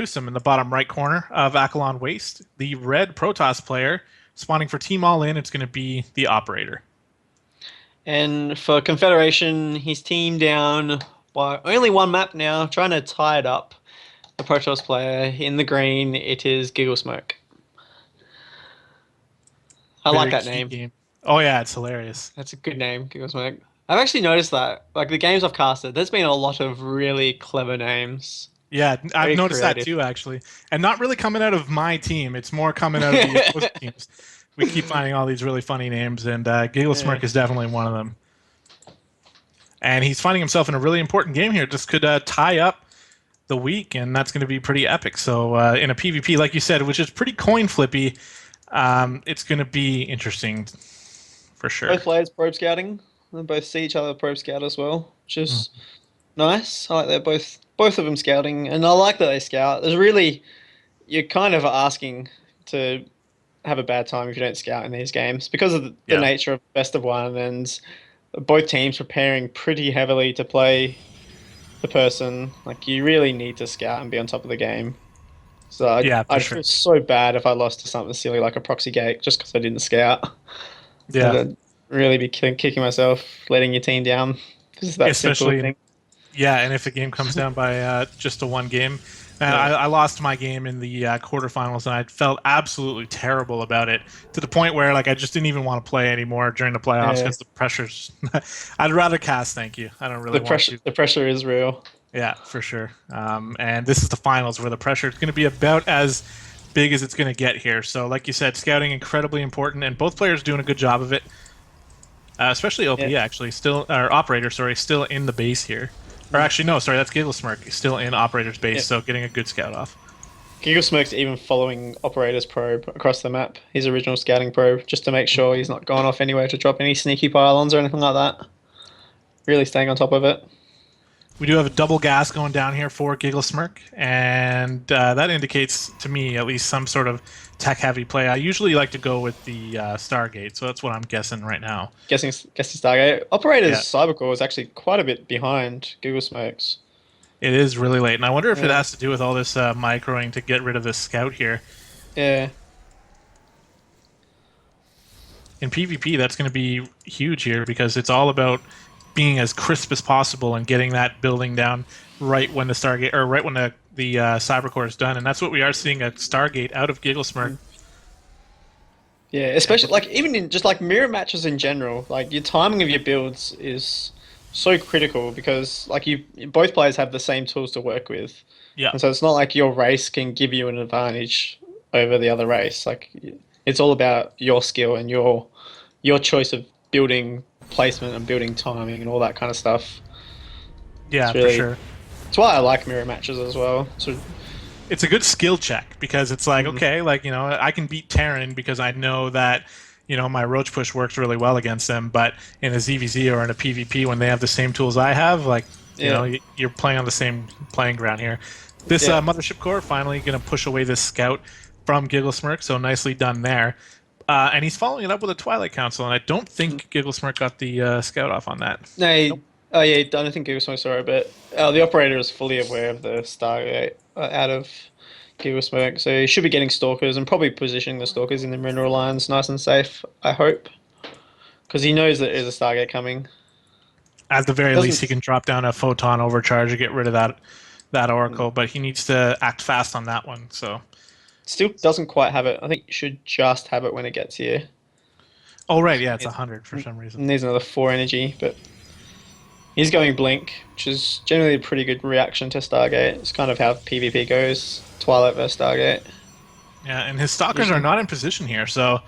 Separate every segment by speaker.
Speaker 1: introduce him in the bottom right corner of AllIn Waste, the red Protoss player spawning for Team AllIn. It's going to be the Operator.
Speaker 2: And for Confederation, he's team down by only one map now, trying to tie it up. The Protoss player in the green, it is GiggleSmirk. I like
Speaker 1: Very
Speaker 2: that
Speaker 1: key
Speaker 2: name.
Speaker 1: game. Oh yeah, it's hilarious.
Speaker 2: That's a good name, GiggleSmirk. I've actually noticed that, like the games I've casted, there's been a lot of really clever names.
Speaker 1: Yeah, I've
Speaker 2: Very
Speaker 1: noticed that
Speaker 2: creative.
Speaker 1: too, actually, and not really coming out of my team. It's more coming out of the opposing teams. We keep finding all these really funny names, and
Speaker 2: Yeah.
Speaker 1: GiggleSmirk is definitely one of them. And he's finding himself in a really important game here. Just could tie up the week, and that's going to be pretty epic. So in a PvP, like you said, which is pretty coin flippy, it's going to be interesting for sure.
Speaker 2: Both players probe scouting. They both see each other probe scout as well, which is nice. I like that both of them scouting, and I like that they scout. There's really you're kind of asking to have a bad time if you don't scout in these games because of the
Speaker 1: Yeah,
Speaker 2: nature of best of one and both teams preparing pretty heavily to play the person. Like you really need to scout and be on top of the game. So
Speaker 1: yeah, for
Speaker 2: I'd
Speaker 1: sure.
Speaker 2: feel so bad if I lost to something silly like a proxy gate just because I didn't scout.
Speaker 1: Yeah,
Speaker 2: I'd really be kicking myself, letting your team down because it's that simple
Speaker 1: especially
Speaker 2: thing.
Speaker 1: yeah, and if the game comes down by just a one game,
Speaker 2: Yeah.
Speaker 1: I lost my game in the quarterfinals, and I felt absolutely terrible about it to the point where like I just didn't even want to play anymore during the playoffs
Speaker 2: Yeah.
Speaker 1: because the pressures. I'd rather cast, thank you. I don't really want to.
Speaker 2: The pressure is real.
Speaker 1: Yeah, for sure. And this is the finals where the pressure is going to be about as big as it's going to get here. So, like you said, scouting incredibly important, and both players doing a good job of it. Especially
Speaker 2: Yeah.
Speaker 1: OP actually still or operator, sorry, still in the base here. Or
Speaker 2: Mm.
Speaker 1: actually no, sorry, that's GiggleSmirk still in operator's base,
Speaker 2: Yeah.
Speaker 1: so getting a good scout off.
Speaker 2: GiggleSmirk's even following Operator's probe across the map, his original scouting probe, just to make sure he's not gone off anywhere to drop any sneaky pylons or anything like that. Really staying on top of it.
Speaker 1: We do have a double gas going down here for GiggleSmirk, and that indicates to me at least some sort of tech-heavy play. I usually like to go with the Stargate, so that's what I'm guessing right now.
Speaker 2: Guessing Stargate. Operator's
Speaker 1: Yeah,
Speaker 2: cybercore is actually quite a bit behind GiggleSmirk's.
Speaker 1: it is really late, and I wonder if it
Speaker 2: Yeah.
Speaker 1: has to do with all this microing to get rid of this scout here.
Speaker 2: Yeah.
Speaker 1: In PvP, that's going to be huge here because it's all about being as crisp as possible and getting that building down right when the Stargate or right when the Cybercore is done, and that's what we are seeing a Stargate out of GiggleSmirk.
Speaker 2: Yeah,
Speaker 1: And
Speaker 2: especially like even in just like mirror matches in general, like your timing of your builds is so critical because like you both players have the same tools to work with.
Speaker 1: yeah,
Speaker 2: And so it's not like your race can give you an advantage over the other race. Like it's all about your skill and your choice of building placement and building timing and all that kind of stuff.
Speaker 1: yeah,
Speaker 2: It's
Speaker 1: for
Speaker 2: really
Speaker 1: sure.
Speaker 2: it's why I like mirror matches as well. So
Speaker 1: It's a good skill check because it's like
Speaker 2: mm,
Speaker 1: okay, like I can beat Terran because I know that my roach push works really well against them, but in a ZVZ or in a PvP when they have the same tools I have, like
Speaker 2: yeah,
Speaker 1: you're playing on the same playing ground here. This
Speaker 2: yeah.
Speaker 1: mothership core finally going to push away this scout from GiggleSmirk, so nicely done there. And he's following it up with a Twilight Council, and I don't
Speaker 2: Mm.
Speaker 1: think GiggleSmirk got the scout off on that.
Speaker 2: No,
Speaker 1: Nope.
Speaker 2: oh yeah, I don't think Google Smoke sorry, but the operator is fully aware of the Stargate out of Google Smoke, so he should be getting stalkers and probably positioning the stalkers in the mineral lines nice and safe. I hope, because he knows that there's a Stargate coming.
Speaker 1: At the very least, he
Speaker 2: Doesn't
Speaker 1: can drop down a photon overcharge to get rid of that
Speaker 2: mm,
Speaker 1: oracle, but he needs to act fast on that one. So,
Speaker 2: still doesn't quite have it. I think you should just have it when it gets here.
Speaker 1: oh right, yeah, it's
Speaker 2: It
Speaker 1: 100 for some reason.
Speaker 2: needs another 4 energy, but he's going blink, which is generally a pretty good reaction to Stargate. It's kind of how PvP goes. Twilight versus Stargate.
Speaker 1: Yeah, and his stalkers are
Speaker 2: Usually.
Speaker 1: not in position here, so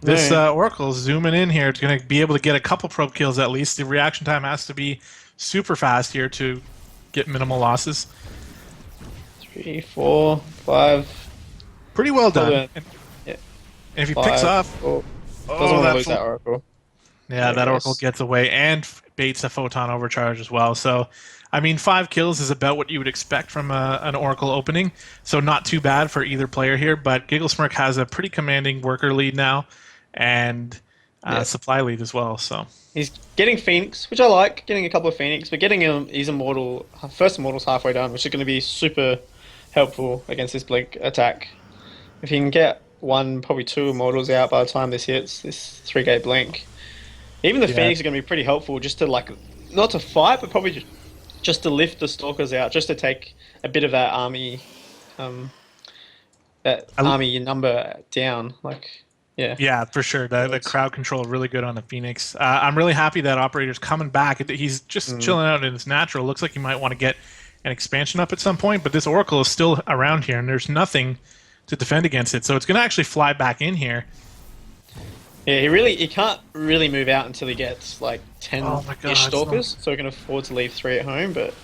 Speaker 1: this
Speaker 2: No.
Speaker 1: oracle zooming in here. It's going to be able to get a couple probe kills at least. The reaction time has to be super fast here to get minimal losses.
Speaker 2: 3, 4, 5.
Speaker 1: Pretty well done.
Speaker 2: Probably, yeah,
Speaker 1: And if he picks
Speaker 2: 5.
Speaker 1: off,
Speaker 2: 4. Doesn't
Speaker 1: oh,
Speaker 2: want to lose that Oracle.
Speaker 1: yeah,
Speaker 2: There it
Speaker 1: that oracle
Speaker 2: goes.
Speaker 1: gets away and baits a photon overcharge as well. So, I mean, 5 kills is about what you would expect from an oracle opening. So not too bad for either player here. But GiggleSmirk has a pretty commanding worker lead now, and
Speaker 2: Yeah.
Speaker 1: supply lead as well. So
Speaker 2: He's getting Phoenix, which I like, getting a couple of Phoenix, but getting him, his immortal, first immortal's halfway done, which is going to be super helpful against this Blink attack. If he can get one, probably two Immortals out by the time this hits, this 3-gate Blink, even the
Speaker 1: Yeah.
Speaker 2: Phoenix are going to be pretty helpful just to, like, not to fight, but probably just to lift the Stalkers out, just to take a bit of um, that
Speaker 1: I,
Speaker 2: army number down. Like, yeah.
Speaker 1: Yeah, for sure. The crowd control really good on the Phoenix. I'm really happy that Operator's coming back. He's just
Speaker 2: Mm.
Speaker 1: chilling out in his natural. Looks like he might want to get an expansion up at some point, but this Oracle is still around here, and there's nothing to defend against it. So it's going to actually fly back in here.
Speaker 2: Yeah, he can't really move out until he gets like
Speaker 1: Oh my
Speaker 2: 10-ish
Speaker 1: God,
Speaker 2: Stalkers, so he can afford to leave 3 at home. But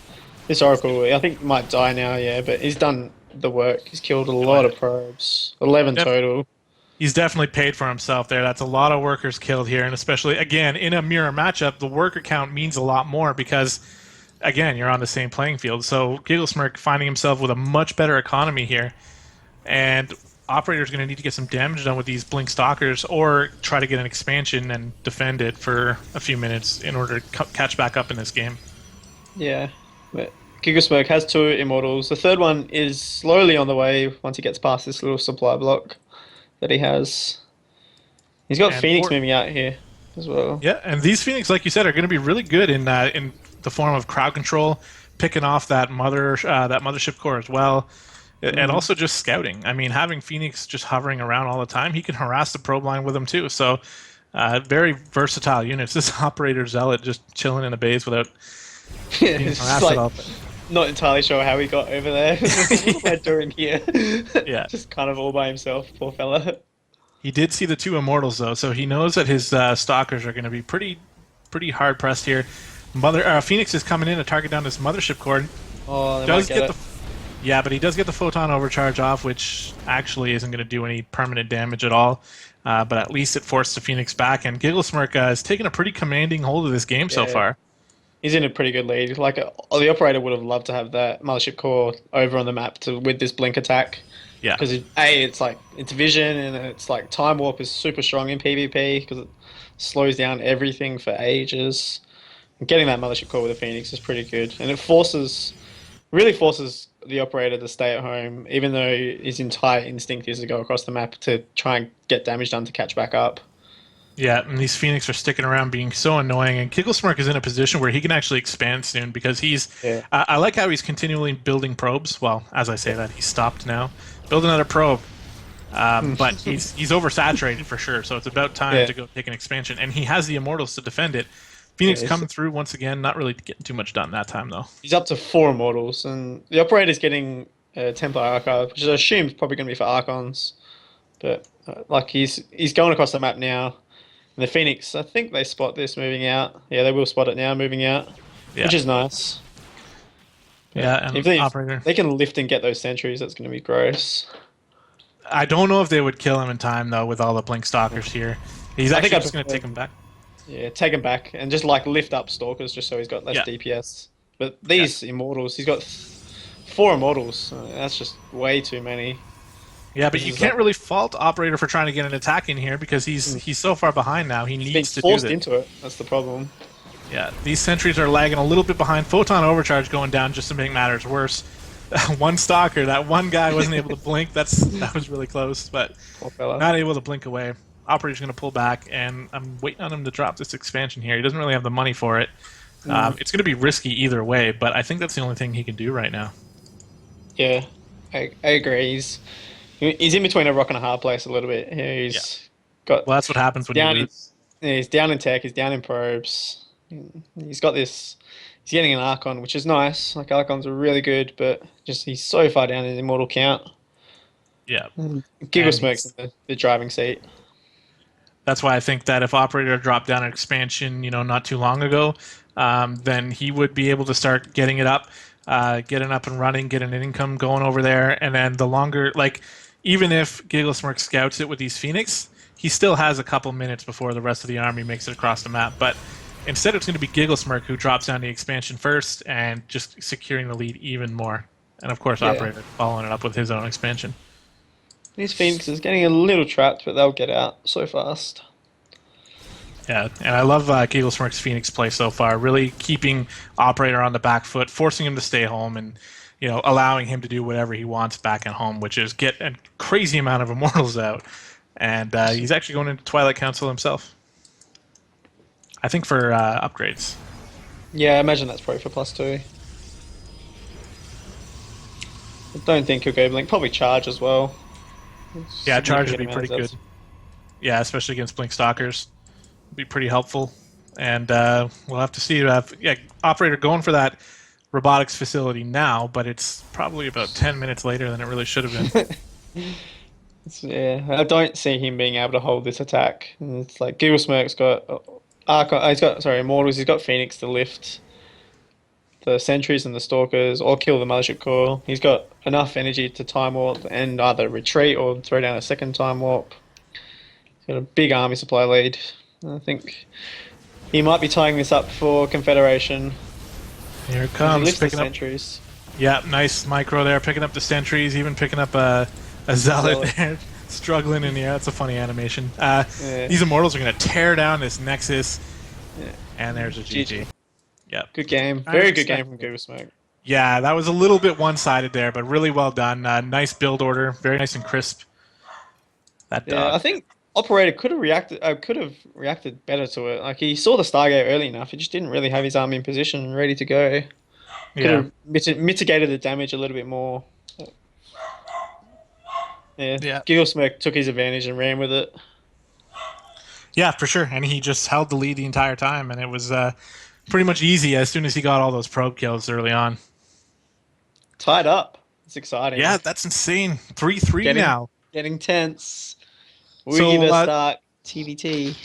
Speaker 2: this Oracle, I think, might die now. Yeah, but he's done the work. He's killed a lot of probes, 11
Speaker 1: Def-
Speaker 2: total.
Speaker 1: he's definitely paid for himself there. That's a lot of workers killed here, and especially, again, in a mirror matchup, the worker count means a lot more because, again, you're on the same playing field. So GiggleSmirk finding himself with a much better economy here. And Operator's going to need to get some damage done with these Blink Stalkers or try to get an expansion and defend it for a few minutes in order to catch back up in this game.
Speaker 2: Yeah, but GiggleSmirk has 2 Immortals. The third one is slowly on the way once he gets past this little supply block that he has. He's got
Speaker 1: And
Speaker 2: Phoenix moving out here as well.
Speaker 1: yeah, and these Phoenix, like you said, are going to be really good in the form of crowd control, picking off that mothership core as well. And also just scouting. I mean, having Phoenix just hovering around all the time, he can harass the probe line with him too. So, very versatile units. This Operator Zealot just chilling in the base without
Speaker 2: Yeah,
Speaker 1: being
Speaker 2: it's
Speaker 1: harassed
Speaker 2: like
Speaker 1: at all.
Speaker 2: not entirely sure how he got over there. What am I doing here?
Speaker 1: Yeah.
Speaker 2: Just kind of all by himself, poor fella.
Speaker 1: He did see the 2 Immortals though, so he knows that his Stalkers are going to be pretty hard pressed here. Phoenix is coming in to target down this mothership core.
Speaker 2: Oh, they
Speaker 1: Does
Speaker 2: might get
Speaker 1: get
Speaker 2: it.
Speaker 1: Yeah, but he does get the photon overcharge off, which actually isn't going to do any permanent damage at all. But at least it forced the Phoenix back, and GiggleSmirk has taken a pretty commanding hold of this game so
Speaker 2: Yeah.
Speaker 1: far.
Speaker 2: He's in a pretty good lead. Like, the Operator would have loved to have that mothership core over on the map with this blink attack.
Speaker 1: Yeah,
Speaker 2: Because it's like it's vision and it's like time warp is super strong in PvP because it slows down everything for ages. And getting that mothership core with the Phoenix is pretty good, and it really forces the Operator to stay at home, even though his entire instinct is to go across the map to try and get damage done to catch back up.
Speaker 1: yeah, and these Phoenix are sticking around being so annoying, and GiggleSmirk is in a position where he can actually expand soon because
Speaker 2: Yeah.
Speaker 1: I like how he's continually building probes. Well, as I say that, he's stopped now. Build another probe. But he's oversaturated for sure, so it's about time to go take an expansion, and he has the Immortals to defend it. Phoenix coming through once again, not really getting too much done that time though.
Speaker 2: He's up to 4 Immortals, and the Operator's getting Templar Archive, which I assume is probably going to be for Archons. But like he's going across the map now. And the Phoenix, I think they spot this moving out. Yeah, they will spot it now moving out, which is nice.
Speaker 1: Yeah, and
Speaker 2: If they,
Speaker 1: Operator.
Speaker 2: they can lift and get those sentries, that's going to be gross.
Speaker 1: I don't know if they would kill him in time though with all the Blink Stalkers here. He's
Speaker 2: I
Speaker 1: actually
Speaker 2: think
Speaker 1: just going to take him back.
Speaker 2: Yeah, take him back and just like lift up Stalkers just so he's got less DPS. But these Immortals, he's got 4 Immortals. That's just way too many.
Speaker 1: Yeah, but you can't really fault Operator for trying to get an attack in here because he's so far behind now. He needs to do
Speaker 2: forced
Speaker 1: this.
Speaker 2: into it. That's the problem.
Speaker 1: Yeah, these sentries are lagging a little bit behind. Photon overcharge going down just to make matters worse. One Stalker, that one guy wasn't able to blink. That was really close, but
Speaker 2: Poor fella.
Speaker 1: not able to blink away. Operator's going to pull back, and I'm waiting on him to drop this expansion here. He doesn't really have the money for it. It's going to be risky either way, but I think that's the only thing he can do right now.
Speaker 2: Yeah, I agree. He's in between a rock and a hard place a little bit. He's got
Speaker 1: Well, that's what happens when you lose.
Speaker 2: he's down in tech. He's down in probes. He's got this. He's getting an Archon, which is nice. Like Archons are really good, but just he's so far down in immortal count.
Speaker 1: Yeah.
Speaker 2: GiggleSmirk's in the driving seat.
Speaker 1: That's why I think that if Operator dropped down an expansion, not too long ago, then he would be able to start getting it up, getting up and running, getting an income going over there, and then the longer, like, even if GiggleSmirk scouts it with these Phoenix, he still has a couple minutes before the rest of the army makes it across the map. But instead, it's going to be GiggleSmirk who drops down the expansion first and just securing the lead even more. And of course, Operator following it up with his own expansion.
Speaker 2: These Phoenixes getting a little trapped, but they'll get out so fast.
Speaker 1: Yeah, and I love GiggleSmirk's Phoenix play so far, really keeping Operator on the back foot, forcing him to stay home, and allowing him to do whatever he wants back at home, which is get a crazy amount of immortals out. And he's actually going into Twilight Council himself. I think for upgrades.
Speaker 2: Yeah, I imagine that's probably for +2. I don't think he'll go Blink. Probably Charge as well.
Speaker 1: Yeah, Charge would
Speaker 2: Significant
Speaker 1: be
Speaker 2: amount
Speaker 1: pretty
Speaker 2: of
Speaker 1: good. Yeah, especially against Blink Stalkers. Be pretty helpful. And we'll have to see. Operator going for that robotics facility now, but it's probably about 10 minutes later than it really should have been.
Speaker 2: Yeah, I don't see him being able to hold this attack. It's like GiggleSmirk's got Immortals. He's got Phoenix to lift the sentries and the stalkers, or kill the mothership core. He's got enough energy to time warp and either retreat or throw down a second time warp. He's got a big army supply lead. I think he might be tying this up for Confederation.
Speaker 1: Here it comes,
Speaker 2: He
Speaker 1: picking
Speaker 2: the
Speaker 1: up
Speaker 2: sentries.
Speaker 1: Yeah, nice micro there, picking up the sentries, even picking up a zealot there, struggling in the air. It's a funny animation.
Speaker 2: Yeah.
Speaker 1: These immortals are going to tear down this Nexus,
Speaker 2: Yeah.
Speaker 1: and there's a GG. Yep.
Speaker 2: Good game. Very good game from GiggleSmirk.
Speaker 1: Yeah, that was a little bit one-sided there, but really well done. Nice build order, very nice and crisp. That dog.
Speaker 2: Yeah, I think Operator could have reacted better to it. Like, he saw the Stargate early enough. He just didn't really have his army in position and ready to go. Could have mitigated the damage a little bit more. Yeah. GiggleSmirk took his advantage and ran with it.
Speaker 1: Yeah, for sure. And he just held the lead the entire time, and it was pretty much easy as soon as he got all those probe kills early on.
Speaker 2: Tied up. It's exciting.
Speaker 1: Yeah, that's insane. 3-3 now.
Speaker 2: Getting tense. Woogie vs Stark, TVT.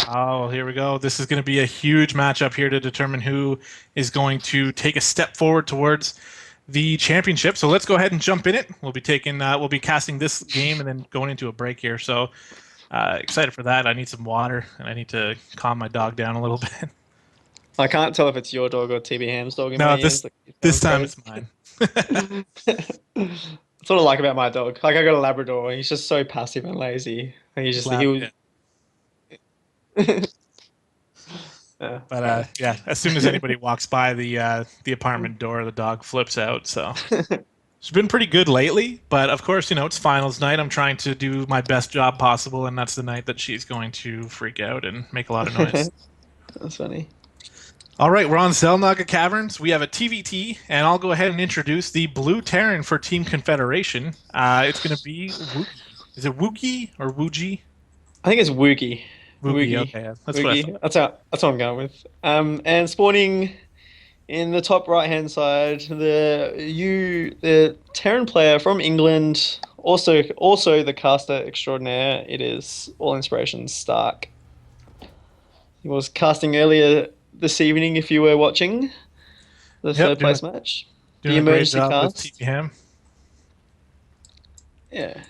Speaker 1: Oh, here we go. This is going to be a huge matchup here to determine who is going to take a step forward towards the championship. So let's go ahead and jump in it. We'll be casting this game and then going into a break here. So excited for that. I need some water and I need to calm my dog down a little bit.
Speaker 2: I can't tell if it's your dog or TB Ham's dog.
Speaker 1: No, this time it's mine.
Speaker 2: That's what I like about my dog. Like, I got a Labrador, and he's just so passive and lazy. And
Speaker 1: But yeah, as soon as anybody walks by the apartment door, the dog flips out. So it's been pretty good lately. But of course, it's finals night. I'm trying to do my best job possible, and that's the night that she's going to freak out and make a lot of noise.
Speaker 2: That's funny.
Speaker 1: All right, we're on Zelnaga Caverns. We have a TVT, and I'll go ahead and introduce the Blue Terran for Team Confederation. It's going to be Woogie. Is it Woogie or Woogie?
Speaker 2: I think it's Woogie.
Speaker 1: Woogie. Okay, yeah. That's
Speaker 2: Woogie.
Speaker 1: what
Speaker 2: That's what I'm going with. And spawning in the top right-hand side, the Terran player from England, also the caster extraordinaire. It is All Inspirations Stark. He was casting earlier this evening, if you were watching the third place match.
Speaker 1: Doing
Speaker 2: the
Speaker 1: emergency
Speaker 2: a great job
Speaker 1: cast. With TP Ham.
Speaker 2: Yeah.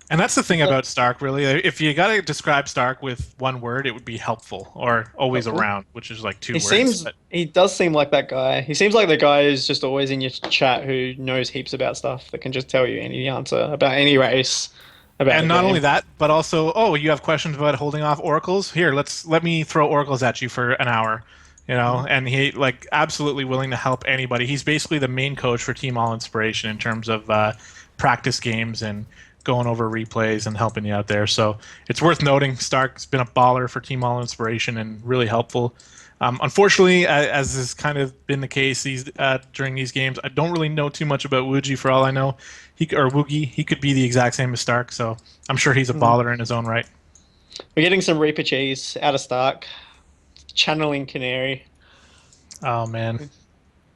Speaker 1: And that's the thing about Stark, really. If you got to describe Stark with one word, it would be helpful or always around, which is like two words.
Speaker 2: He does seem like that guy. He seems like the guy who's just always in your chat who knows heaps about stuff that can just tell you any answer about any race.
Speaker 1: And not only that, but also, you have questions about holding off oracles? Here, let me throw oracles at you for an hour. And he absolutely willing to help anybody. He's basically the main coach for Team All Inspiration in terms of practice games and going over replays and helping you out there. So it's worth noting Stark's been a baller for Team All Inspiration and really helpful. Unfortunately, as has kind of been the case during these games, I don't really know too much about Woogie. For all I know, Woogie, he could be the exact same as Stark. So I'm sure he's a baller in his own right.
Speaker 2: We're getting some Reaper cheese out of Stark, channeling Canary.
Speaker 1: Oh man,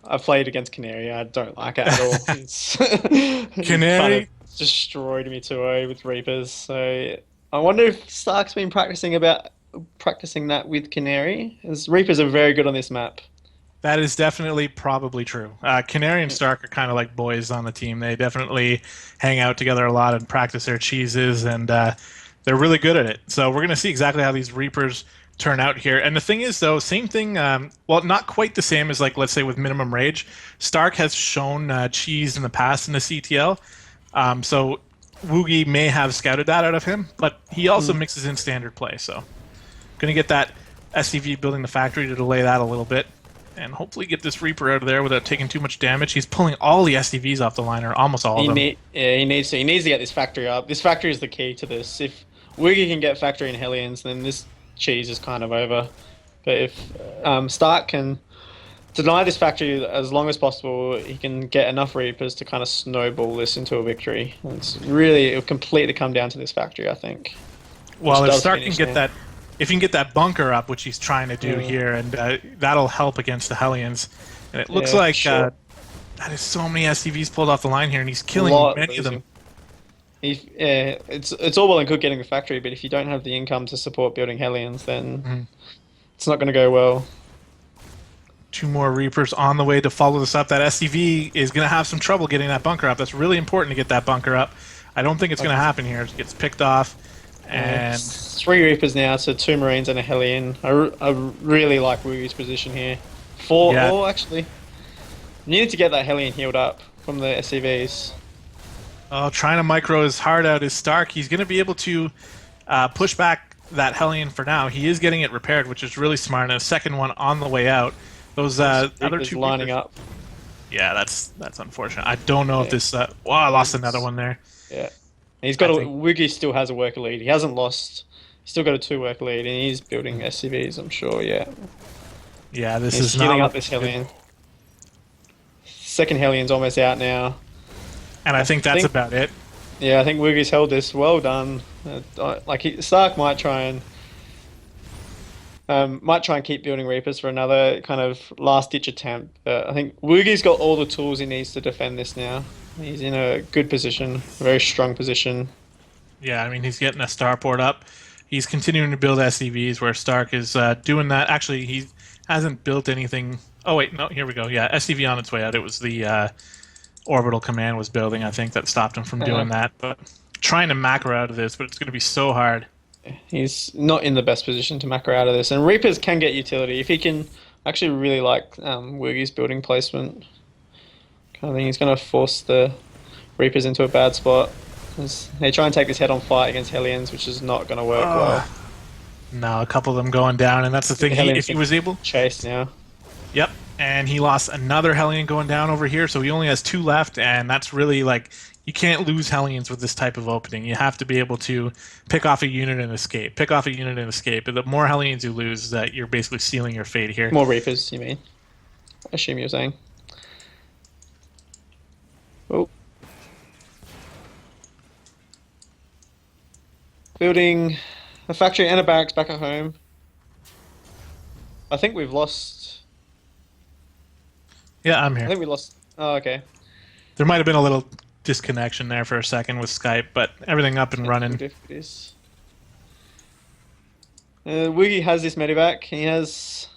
Speaker 2: I've played against Canary. I don't like it at all.
Speaker 1: Canary
Speaker 2: destroyed me 2-0 with Reapers. So I wonder if Stark's been practicing that with Canary, as Reapers are very good on this map.
Speaker 1: That is definitely probably true. Canary and Stark are kind of like boys on the team. They definitely hang out together a lot and practice their cheeses, and they're really good at it. So we're going to see exactly how these Reapers turn out here. And the thing is, though, same thing, well, not quite the same as, let's say, with Minimum Rage. Stark has shown cheese in the past in the CTL, so Woogie may have scouted that out of him, but he also mixes in standard play, so going to get that SCV building the factory to delay that a little bit. and hopefully get this Reaper out of there without taking too much damage. He's pulling all the SCVs off the line, or almost all of them.
Speaker 2: He needs to. He needs to get this factory up. This factory is the key to this. If Wiggy can get factory and Hellions, then this cheese is kind of over. But if Stark can deny this factory as long as possible, he can get enough Reapers to kind of snowball this into a victory. It'll completely come down to this factory, I think.
Speaker 1: Well, if Stark can get that, if he can get that bunker up, which he's trying to do here, and that'll help against the Hellions. And it looks like that is so many SCVs pulled off the line here, and he's killing many of them.
Speaker 2: It's all well and good getting the factory, but if you don't have the income to support building Hellions, then it's not going to go well.
Speaker 1: 2 more Reapers on the way to follow this up. That SCV is going to have some trouble getting that bunker up. That's really important to get that bunker up. I don't think it's going to happen here. It gets picked off. And
Speaker 2: 3 Reapers now, so 2 Marines and a Hellion. I really like Wugi's position here. 4, actually. Needed to get that Hellion healed up from the SCVs.
Speaker 1: Oh, trying to micro his heart out is Stark. He's going to be able to push back that Hellion for now. He is getting it repaired, which is really smart. And a second one on the way out. Those other 2
Speaker 2: lining up.
Speaker 1: Yeah, that's unfortunate. I don't know if this. I lost another one there.
Speaker 2: Yeah, he's got Wiggy still has a worker lead. He hasn't lost. He's still got a 2 worker lead, and he's building SCVs. I'm sure. Yeah.
Speaker 1: Yeah, this
Speaker 2: he's
Speaker 1: is
Speaker 2: healing
Speaker 1: not
Speaker 2: up this Hellion. Second Hellion's almost out now.
Speaker 1: And I think that's about it.
Speaker 2: Yeah, I think Wiggy's held this. Well done. Stark might try and keep building Reapers for another kind of last-ditch attempt. But I think Woogi's got all the tools he needs to defend this now. He's in a good position, a very strong position.
Speaker 1: Yeah, I mean, he's getting a starport up. He's continuing to build SCVs, where Stark is doing that. Actually, he hasn't built anything. Oh, wait, no, here we go. Yeah, SCV on its way out. It was the Orbital Command was building, I think, that stopped him from doing that. But trying to macro out of this, but it's going to be so hard.
Speaker 2: He's not in the best position to macro out of this. And Reapers can get utility. If he can... I actually really like Woogi's building placement. I think he's going to force the Reapers into a bad spot. They try and take this head-on fight against Hellions, which is not going to work well.
Speaker 1: No, a couple of them going down, and that's the thing. If he was able...
Speaker 2: Chase now.
Speaker 1: Yep, and he lost another Hellion going down over here, so he only has 2 left, and that's really like... You can't lose Hellions with this type of opening. You have to be able to pick off a unit and escape. Pick off a unit and escape. The more Hellions you lose, that you're basically sealing your fate here.
Speaker 2: More Reapers, you mean? I assume you're saying. Oh. Building a factory and a barracks back at home. I think we've lost...
Speaker 1: Yeah, I'm here.
Speaker 2: I think we lost... Oh, okay.
Speaker 1: There might have been a little disconnection there for a second with Skype, but everything up and running.
Speaker 2: Woogie has this medevac. He has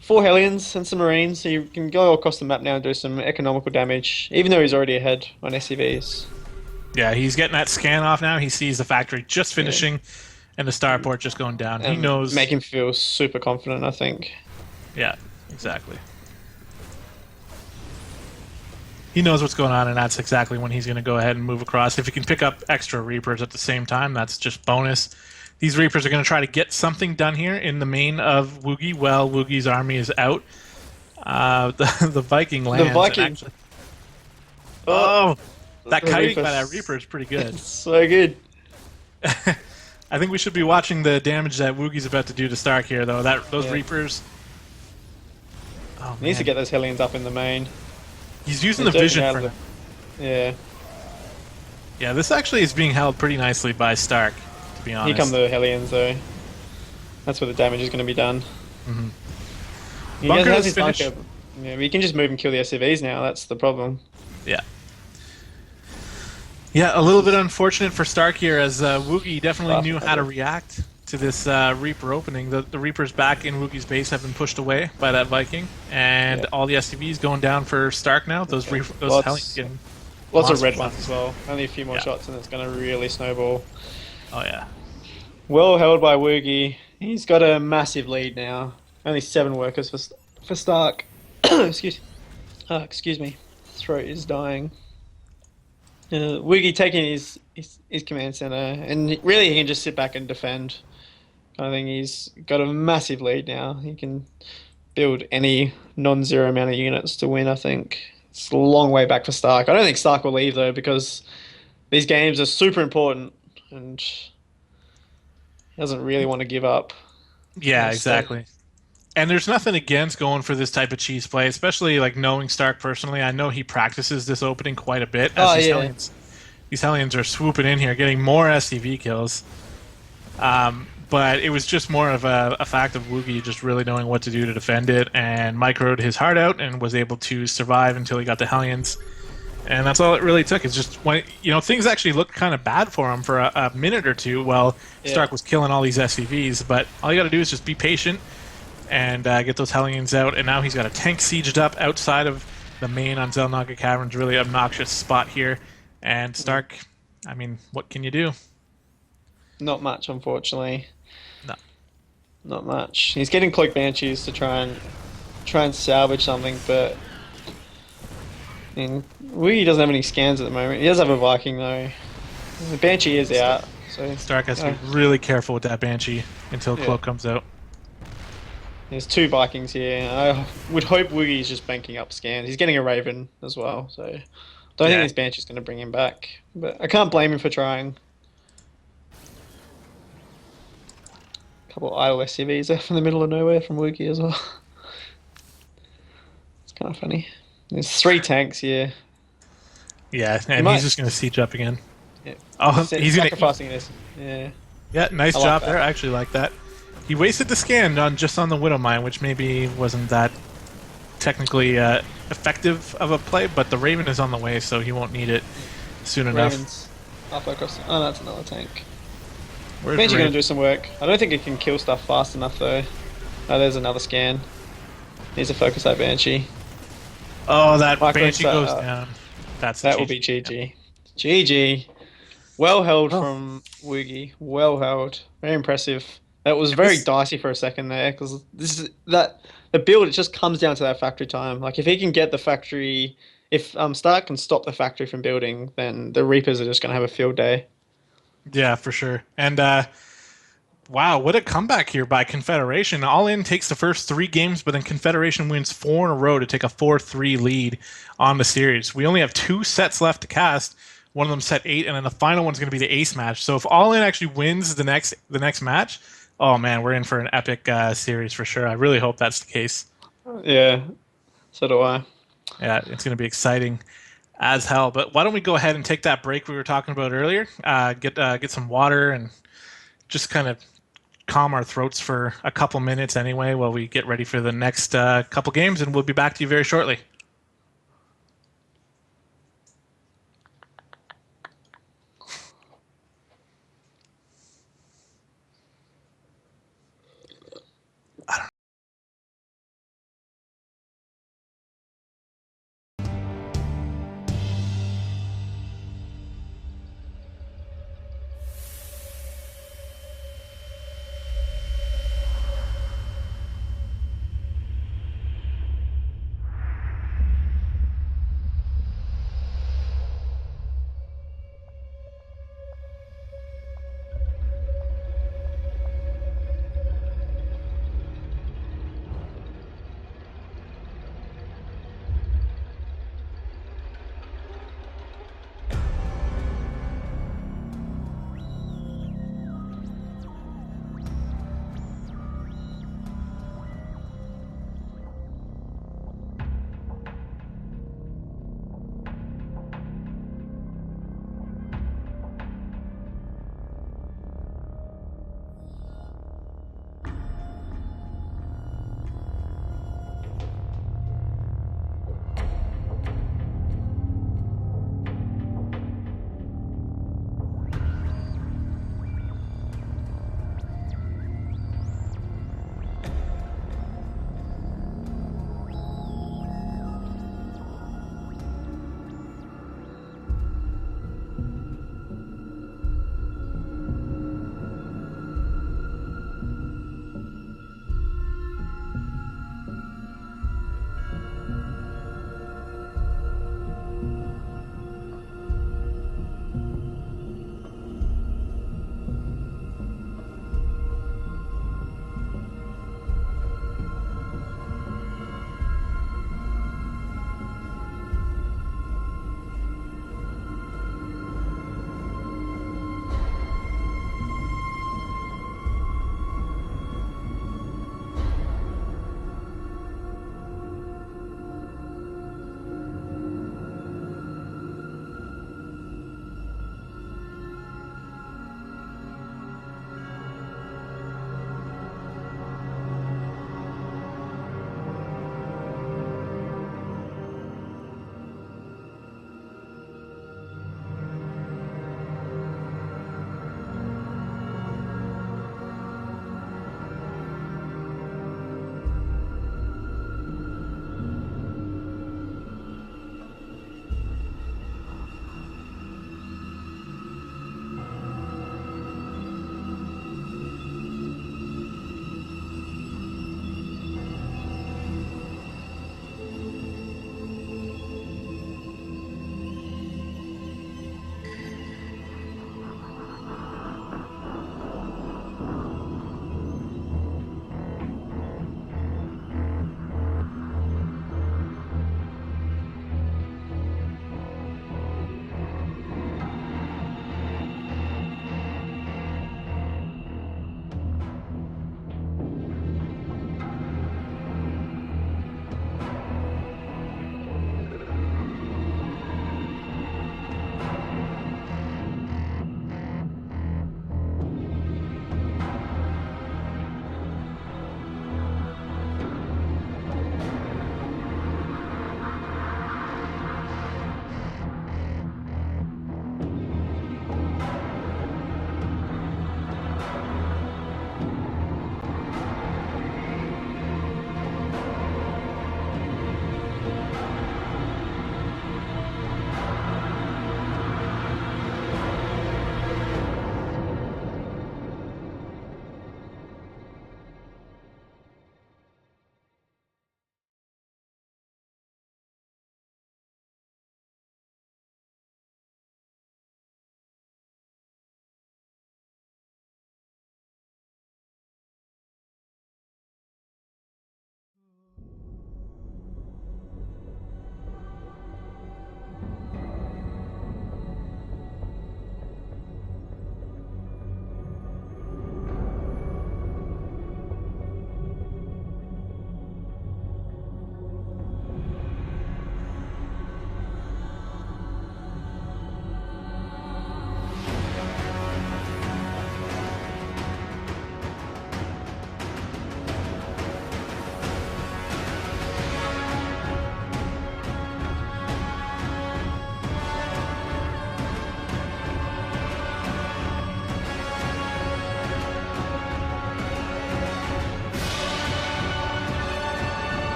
Speaker 2: 4 Hellions and some Marines, so you can go across the map now and do some economical damage, even though he's already ahead on SCVs.
Speaker 1: Yeah, he's getting that scan off now. He sees the factory just finishing and the starport just going down. He knows...
Speaker 2: Make him feel super confident, I think.
Speaker 1: Yeah, exactly. He knows what's going on, and that's exactly when he's going to go ahead and move across. If he can pick up extra Reapers at the same time, that's just bonus. These Reapers are going to try to get something done here in the main of Woogie while Woogie's army is out. The Viking lands.
Speaker 2: The Viking.
Speaker 1: Actually... Oh, that kiting by that Reaper is pretty good.
Speaker 2: It's so good.
Speaker 1: I think we should be watching the damage that Woogie's about to do to Stark here, though. Those Reapers... Oh,
Speaker 2: he needs to get those Hellions up in the main.
Speaker 1: He's using the vision for
Speaker 2: them. Yeah.
Speaker 1: Yeah, this actually is being held pretty nicely by Stark, to be honest.
Speaker 2: Here come the Hellions, though. That's where the damage is going to be done.
Speaker 1: Mm-hmm.
Speaker 2: Bunker has his bunker. Yeah, we can just move and kill the SCVs now. That's the problem.
Speaker 1: Yeah. Yeah, a little bit unfortunate for Stark here, as Woogie definitely knew how to react to this Reaper opening. The Reapers back in Woogie's base have been pushed away by that Viking, and all the SCVs going down for Stark now. Those Hellions getting
Speaker 2: lots of red ones as well. Only a few more shots and it's going to really snowball.
Speaker 1: Oh yeah.
Speaker 2: Well held by Woogie. He's got a massive lead now. Only 7 workers for Stark. Excuse me. Throat is dying. Woogie taking his command center, and really he can just sit back and defend. I think he's got a massive lead now. He can build any non-zero amount of units to win, I think. It's a long way back for Stark. I don't think Stark will leave though because these games are super important and he doesn't really want to give up.
Speaker 1: Yeah,
Speaker 2: Stay.
Speaker 1: exactly. And there's nothing against going for this type of cheese play, especially like knowing Stark personally. I know he practices this opening quite a bit as
Speaker 2: Oh yeah,
Speaker 1: these Hellions are swooping in here, getting more SCV kills. But it was just more of a fact of Woogie just really knowing what to do to defend it, and microed his heart out and was able to survive until he got the Hellions. And that's all it really took. Is just when things actually looked kind of bad for him for a minute or two while
Speaker 2: yeah.
Speaker 1: Stark was killing all these SCVs. But all you got to do is just be patient and get those Hellions out. And now he's got a tank sieged up outside of the main on Zelnaga Cavern's really obnoxious spot here. And Stark, I mean, what can you do?
Speaker 2: Not much, unfortunately.
Speaker 1: No.
Speaker 2: Not much. He's getting cloak banshees to try and salvage something, but I mean, Wii doesn't have any scans at the moment. He does have a Viking though. The Banshee is out, so
Speaker 1: Stark has to be really careful with that Banshee until
Speaker 2: yeah.
Speaker 1: Cloak comes out.
Speaker 2: There's two Vikings here. I would hope Woogie's just banking up scans. He's getting a Raven as well, so don't think
Speaker 1: Yeah.
Speaker 2: this Banshee's going to bring him back. But I can't blame him for trying. A couple of idle SCVs there from the middle of nowhere from Woogie as well. It's kind of funny. There's three tanks here.
Speaker 1: Yeah,
Speaker 2: He
Speaker 1: and
Speaker 2: might
Speaker 1: he's just going to siege up again.
Speaker 2: yeah,
Speaker 1: Oh, he's going to...
Speaker 2: sacrificing this. Yeah,
Speaker 1: Yeah, nice
Speaker 2: I like
Speaker 1: job
Speaker 2: that.
Speaker 1: there. I actually like that. He wasted the scan on just on the Widow Mine, which maybe wasn't that technically effective of a play, but the Raven is on the way, so he won't need it soon enough.
Speaker 2: Ravens halfway across. Oh, that's another tank.
Speaker 1: Where's
Speaker 2: Banshee
Speaker 1: Raven?
Speaker 2: gonna do some work. I don't think it can kill stuff fast enough though. Oh, there's another scan. Needs to focus that Banshee.
Speaker 1: Oh, that
Speaker 2: Micro
Speaker 1: Banshee goes
Speaker 2: uh,
Speaker 1: down. That's
Speaker 2: that
Speaker 1: the
Speaker 2: will be
Speaker 1: GG.
Speaker 2: GG. GG. Well held
Speaker 1: Oh,
Speaker 2: from Woogie. Well held. Very impressive. That was
Speaker 1: and
Speaker 2: very
Speaker 1: this,
Speaker 2: dicey for a second there because this is that the build. It just comes down to that factory time. Like if he can get the factory, if Stark can stop the factory from building, then the Reapers are just gonna have a field day.
Speaker 1: yeah, for sure. And wow, what a comeback here by Confederation. AllIn takes the first 3 games, but then Confederation wins 4 in a row to take a 4-3 lead on the series. We only have 2 sets left to cast. One of them set 8, and then the final one's going to be the ace match. So if AllIn actually wins the next match, oh man, we're in for an epic series for sure. I really hope that's the case.
Speaker 2: Yeah, so do I.
Speaker 1: Yeah, it's going to be exciting as hell. But why don't we go ahead and take that break we were talking about earlier? Get some water and just kind of calm our throats for a couple minutes anyway while we get ready for the next couple games, and we'll be back to you very shortly.